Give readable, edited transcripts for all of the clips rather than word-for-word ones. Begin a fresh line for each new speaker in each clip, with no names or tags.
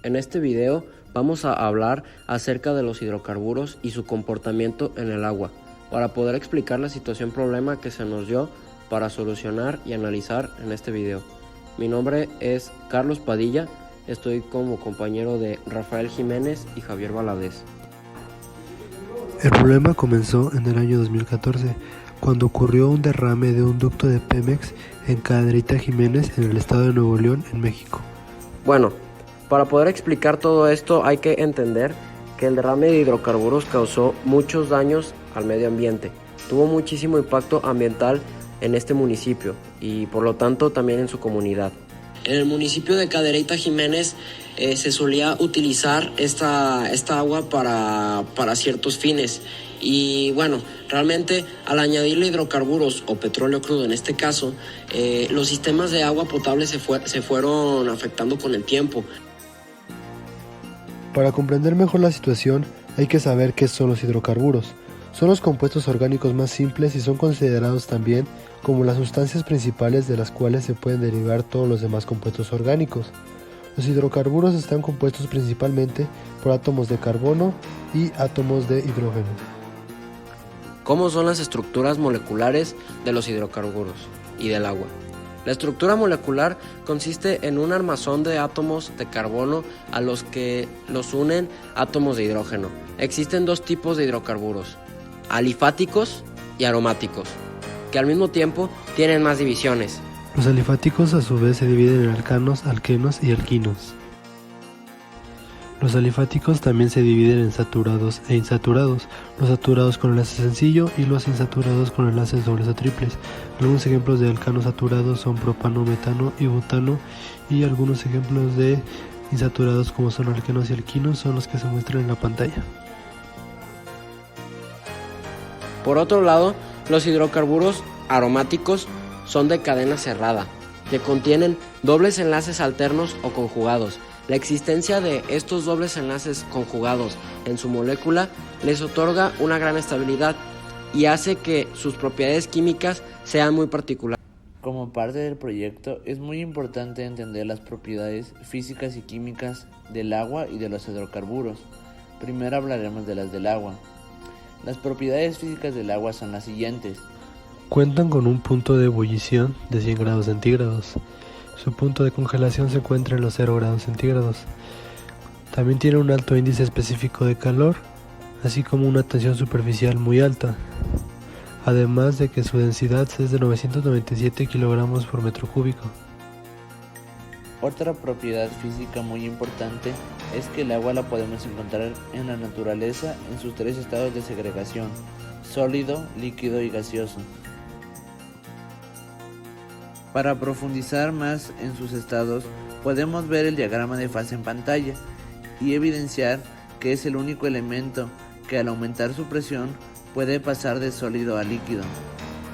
En este video vamos a hablar acerca de los hidrocarburos y su comportamiento en el agua, para poder explicar la situación problema que se nos dio para solucionar y analizar en este video. Mi nombre es Carlos Padilla, estoy como compañero de Rafael Jiménez y Javier Valadez.
El problema comenzó en el año 2014, cuando ocurrió un derrame de un ducto de Pemex en Cadereyta Jiménez, en el estado de Nuevo León, en México.
Bueno, para poder explicar todo esto hay que entender que el derrame de hidrocarburos causó muchos daños al medio ambiente. Tuvo muchísimo impacto ambiental en este municipio y por lo tanto también en su comunidad. En el municipio de Cadereyta Jiménez se solía utilizar esta agua para ciertos fines. Y bueno, realmente al añadirle hidrocarburos o petróleo crudo en este caso, los sistemas de agua potable se fueron afectando con el tiempo.
Para comprender mejor la situación, hay que saber qué son los hidrocarburos. Son los compuestos orgánicos más simples y son considerados también como las sustancias principales de las cuales se pueden derivar todos los demás compuestos orgánicos. Los hidrocarburos están compuestos principalmente por átomos de carbono y átomos de hidrógeno.
¿Cómo son las estructuras moleculares de los hidrocarburos y del agua? La estructura molecular consiste en un armazón de átomos de carbono a los que los unen átomos de hidrógeno. Existen dos tipos de hidrocarburos, alifáticos y aromáticos, que al mismo tiempo tienen más divisiones.
Los alifáticos a su vez se dividen en alcanos, alquenos y alquinos. Los alifáticos también se dividen en saturados e insaturados, los saturados con enlace sencillo y los insaturados con enlaces dobles o triples. Algunos ejemplos de alcanos saturados son propano, metano y butano, y algunos ejemplos de insaturados como son alquenos y alquinos son los que se muestran en la pantalla.
Por otro lado, los hidrocarburos aromáticos son de cadena cerrada, que contienen dobles enlaces alternos o conjugados. La existencia de estos dobles enlaces conjugados en su molécula les otorga una gran estabilidad y hace que sus propiedades químicas sean muy particulares.
Como parte del proyecto, es muy importante entender las propiedades físicas y químicas del agua y de los hidrocarburos. Primero hablaremos de las del agua. Las propiedades físicas del agua son las siguientes.
Cuentan con un punto de ebullición de 100 grados centígrados. Su punto de congelación se encuentra en los 0 grados centígrados. También tiene un alto índice específico de calor, así como una tensión superficial muy alta. Además de que su densidad es de 997 kilogramos por metro cúbico.
Otra propiedad física muy importante es que el agua la podemos encontrar en la naturaleza en sus tres estados de segregación: sólido, líquido y gaseoso. Para profundizar más en sus estados, podemos ver el diagrama de fase en pantalla y evidenciar que es el único elemento que al aumentar su presión puede pasar de sólido a líquido.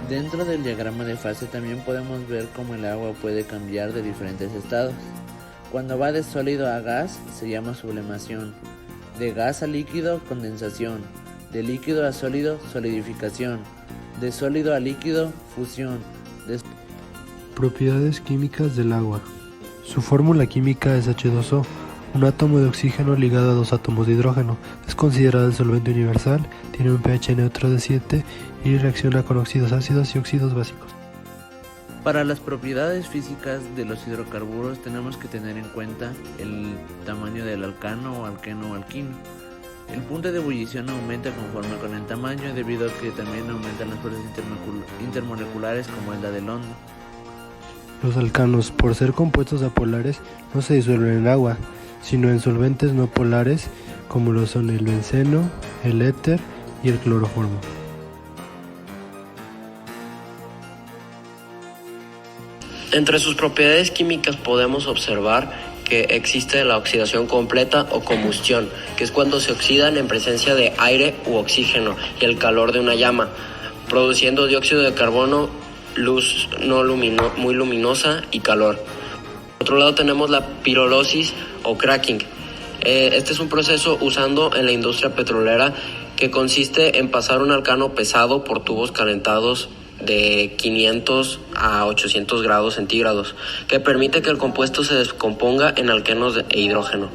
Dentro del diagrama de fase también podemos ver cómo el agua puede cambiar de diferentes estados. Cuando va de sólido a gas se llama sublimación, de gas a líquido condensación, de líquido a sólido solidificación, de sólido a líquido fusión.
Propiedades químicas del agua. Su fórmula química es H2O, un átomo de oxígeno ligado a dos átomos de hidrógeno. Es considerado el solvente universal, tiene un pH neutro de 7 y reacciona con óxidos ácidos y óxidos básicos.
Para las propiedades físicas de los hidrocarburos tenemos que tener en cuenta el tamaño del alcano o alqueno o alquino. El punto de ebullición aumenta conforme con el tamaño debido a que también aumentan las fuerzas intermoleculares como es la del hondo.
Los alcanos, por ser compuestos apolares, no se disuelven en agua, sino en solventes no polares como lo son el benceno, el éter y el cloroformo.
Entre sus propiedades químicas podemos observar que existe la oxidación completa o combustión, que es cuando se oxidan en presencia de aire u oxígeno y el calor de una llama, produciendo dióxido de carbono, luz muy luminosa y calor. Por otro lado tenemos la pirólisis o cracking. Este es un proceso usando en la industria petrolera que consiste en pasar un alcano pesado por tubos calentados de 500 a 800 grados centígrados, que permite que el compuesto se descomponga en alquenos e hidrógeno.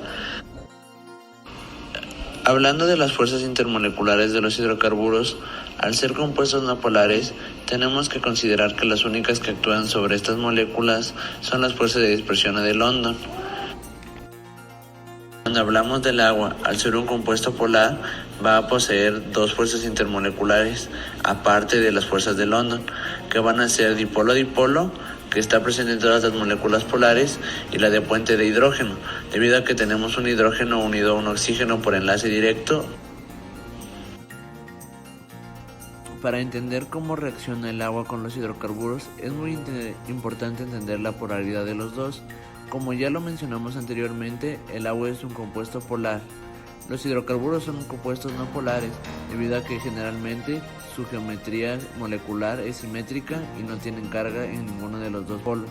Hablando de las fuerzas intermoleculares de los hidrocarburos, al ser compuestos no polares, tenemos que considerar que las únicas que actúan sobre estas moléculas son las fuerzas de dispersión de London. Cuando hablamos del agua, al ser un compuesto polar, va a poseer dos fuerzas intermoleculares, aparte de las fuerzas de London, que van a ser dipolo-dipolo, que está presente en todas las moléculas polares, y la de puente de hidrógeno, debido a que tenemos un hidrógeno unido a un oxígeno por enlace directo. Para entender cómo reacciona el agua con los hidrocarburos, es muy importante entender la polaridad de los dos. Como ya lo mencionamos anteriormente, el agua es un compuesto polar. Los hidrocarburos son compuestos no polares, debido a que generalmente su geometría molecular es simétrica y no tienen carga en ninguno de los dos polos.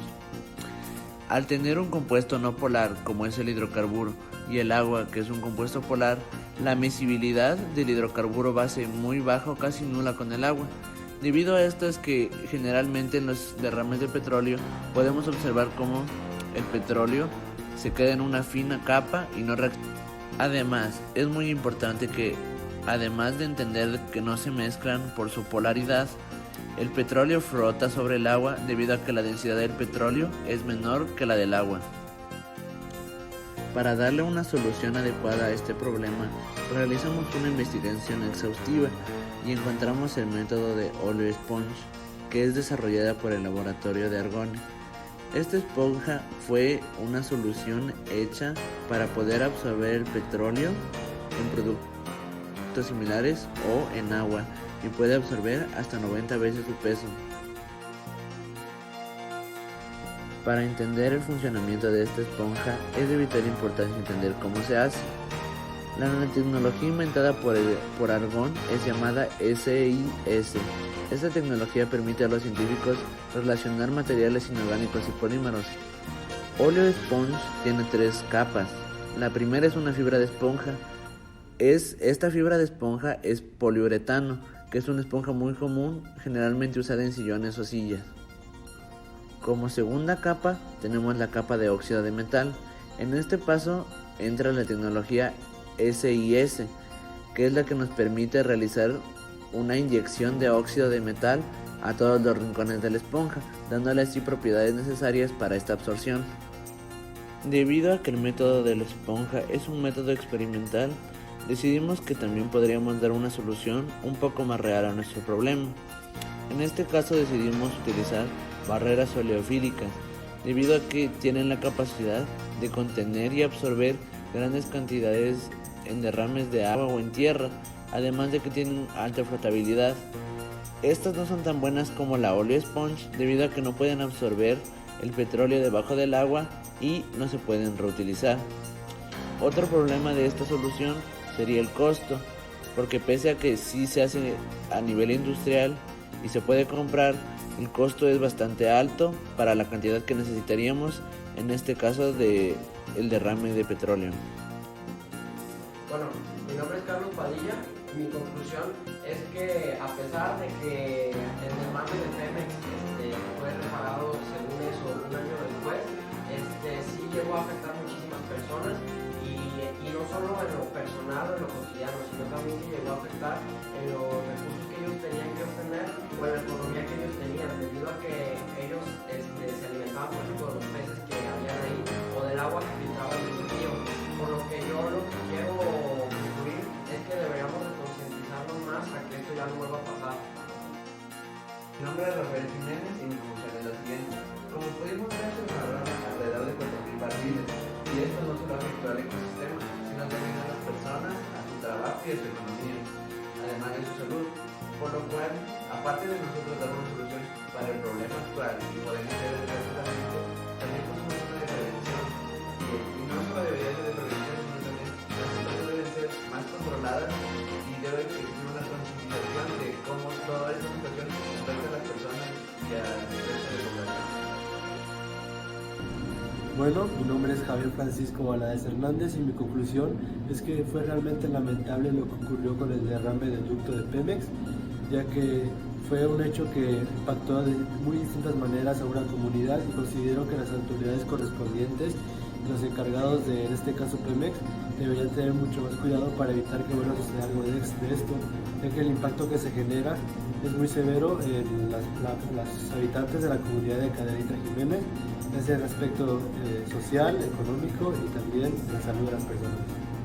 Al tener un compuesto no polar, como es el hidrocarburo, y el agua, que es un compuesto polar, la miscibilidad del hidrocarburo va a ser muy baja o casi nula con el agua. Debido a esto es que generalmente en los derrames de petróleo podemos observar cómo el petróleo se queda en una fina capa y no reacciona. Además, es muy importante que, además de entender que no se mezclan por su polaridad, el petróleo flota sobre el agua debido a que la densidad del petróleo es menor que la del agua. Para darle una solución adecuada a este problema, realizamos una investigación exhaustiva y encontramos el método de Oleo Sponge, que es desarrollada por el laboratorio de Argonne. Esta esponja fue una solución hecha para poder absorber el petróleo en productos similares o en agua, y puede absorber hasta 90 veces su peso. Para entender el funcionamiento de esta esponja es de vital importancia entender cómo se hace. La nanotecnología inventada por Argonne es llamada SIS. Esta tecnología permite a los científicos relacionar materiales inorgánicos y polímeros. Oleo Sponge tiene 3 capas. La primera es una fibra de esponja. Esta fibra de esponja es poliuretano, que es una esponja muy común, generalmente usada en sillones o sillas. Como segunda capa tenemos la capa de óxido de metal. En este paso entra la tecnología SIS, que es la que nos permite realizar una inyección de óxido de metal a todos los rincones de la esponja, dándole así propiedades necesarias para esta absorción. Debido a que el método de la esponja es un método experimental, decidimos que también podríamos dar una solución un poco más real a nuestro problema. En este caso decidimos utilizar barreras oleofílicas, debido a que tienen la capacidad de contener y absorber grandes cantidades en derrames de agua o en tierra, además de que tienen alta flotabilidad. Estas no son tan buenas como la Oleo Sponge, debido a que no pueden absorber el petróleo debajo del agua y no se pueden reutilizar. Otro problema de esta solución sería el costo, porque pese a que sí se hace a nivel industrial y se puede comprar, el costo es bastante alto para la cantidad que necesitaríamos, en este caso de el derrame de petróleo.
Bueno, mi nombre es Carlos Padilla y mi conclusión es que a pesar de que el derrame de Pemex fue repagado según eso un año después, sí llegó a afectar muchísimas personas y no solo en lo personal o en lo cotidiano, sino también que llegó a afectar en los recursos que ellos tenían que obtener o en la economía que ellos tenían, debido a que ellos se alimentaban, por ejemplo, de los peces que habían ahí o del agua que filtraban de ese río. Por lo que yo lo que quiero concluir es que deberíamos de concientizarnos más a que esto ya no vuelva a pasar.
Mi nombre es Rafael Jiménez y mi conclusión es la siguiente. Como pudimos ver, se generaron alrededor de 4.000 barriles, y esto no solo afectó al ecosistema, sino también a las personas, a su trabajo y a su economía, además de su salud. Por lo cual, aparte de nosotros dar una solución para el problema actual y podemos hacer el tratamiento, también pusimos una de prevención. Y no solo debería ser de prevención, sino también las cosas deben ser más controladas y debe existir una concientización de cómo toda esta situación afecta a las personas y a la resto de la población.
Bueno, mi nombre es Javier Francisco Valadez Hernández y mi conclusión es que fue realmente lamentable lo que ocurrió con el derrame del ducto de Pemex, ya que Fue un hecho que impactó de muy distintas maneras a una comunidad y considero que las autoridades correspondientes y los encargados de, en este caso Pemex, deberían tener mucho más cuidado para evitar que vuelva a suceder algo de esto, ya que el impacto que se genera es muy severo en los habitantes de la comunidad de Cadereyta Jiménez, desde el aspecto social, económico y también la salud de las personas.